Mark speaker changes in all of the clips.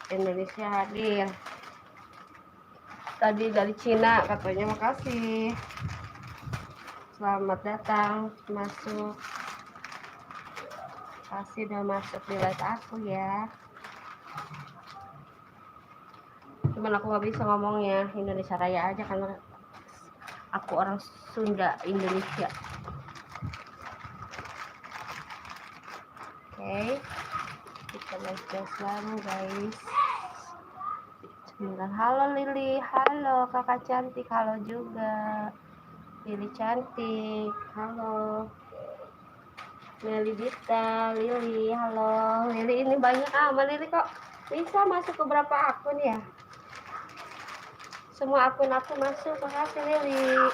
Speaker 1: Indonesia hadir. Tadi dari Cina katanya makasih. Selamat datang masuk. Kasih udah masuk di live aku ya. Cuman aku nggak bisa ngomongnya Indonesia Raya aja karena aku orang Sunda Indonesia. Oke, kita live lama guys. Halo Lili, halo kakak cantik, halo juga Lili cantik, halo Lili Dita, Lili, halo Lili. Ini banyak Lili kok bisa masuk ke berapa akun ya? Semua akun aku masuk, makasih Lili.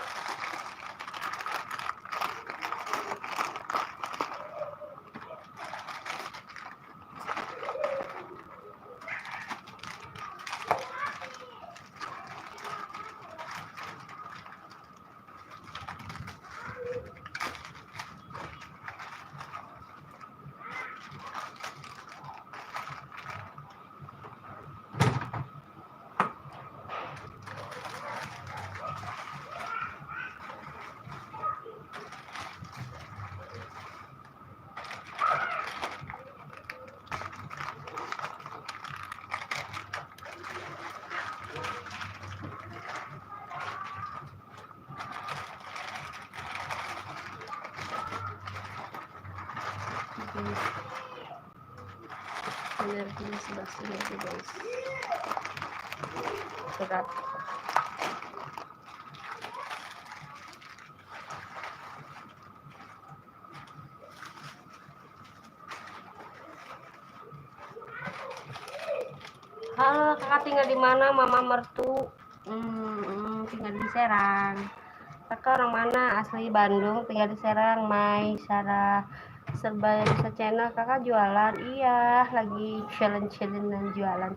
Speaker 1: Energinya sebelah sini aja guys. Berat. Halo kakak, tinggal di mana mama mertu? Tinggal di Serang. Kakak orang mana? Asli Bandung, tinggal di Serang. Mai Sarah Serba Bisa channel. Kakak jualan? Iya, lagi challenge dan jualan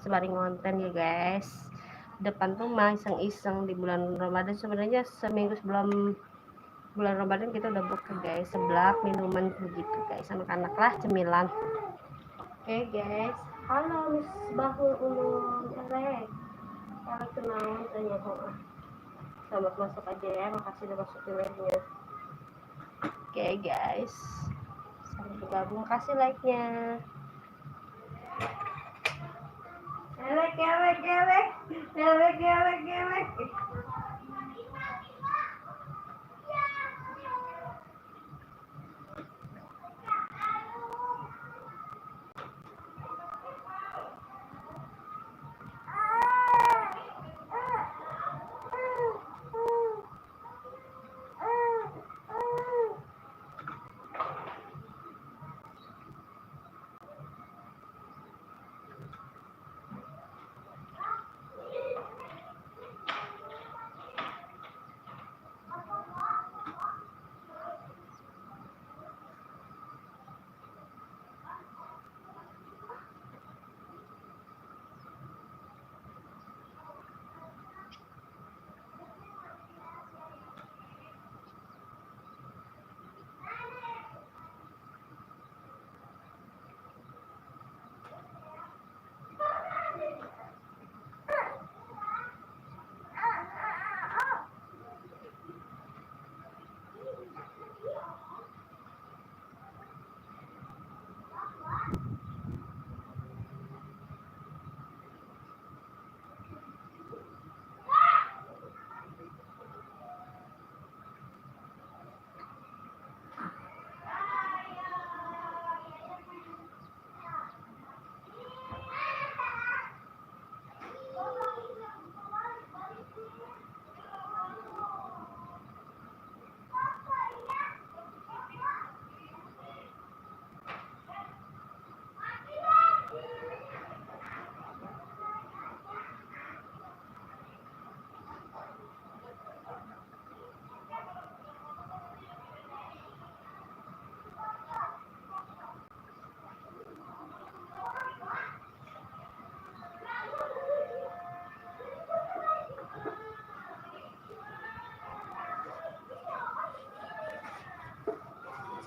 Speaker 1: sembari konten ya guys. Depan rumah iseng-iseng di bulan Ramadan. Sebenarnya seminggu sebelum bulan Ramadan kita udah buka guys, seblak minuman begitu guys, anak-anak lah cemilan. Oke guys, halo Miss Bahul Ulum Elek kenalan tanya kok. Selamat masuk aja ya, makasih udah masuk di live-nya. Oke guys, selamat bergabung, kasih like-nya. Elek.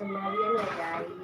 Speaker 1: Kembalian ya guys.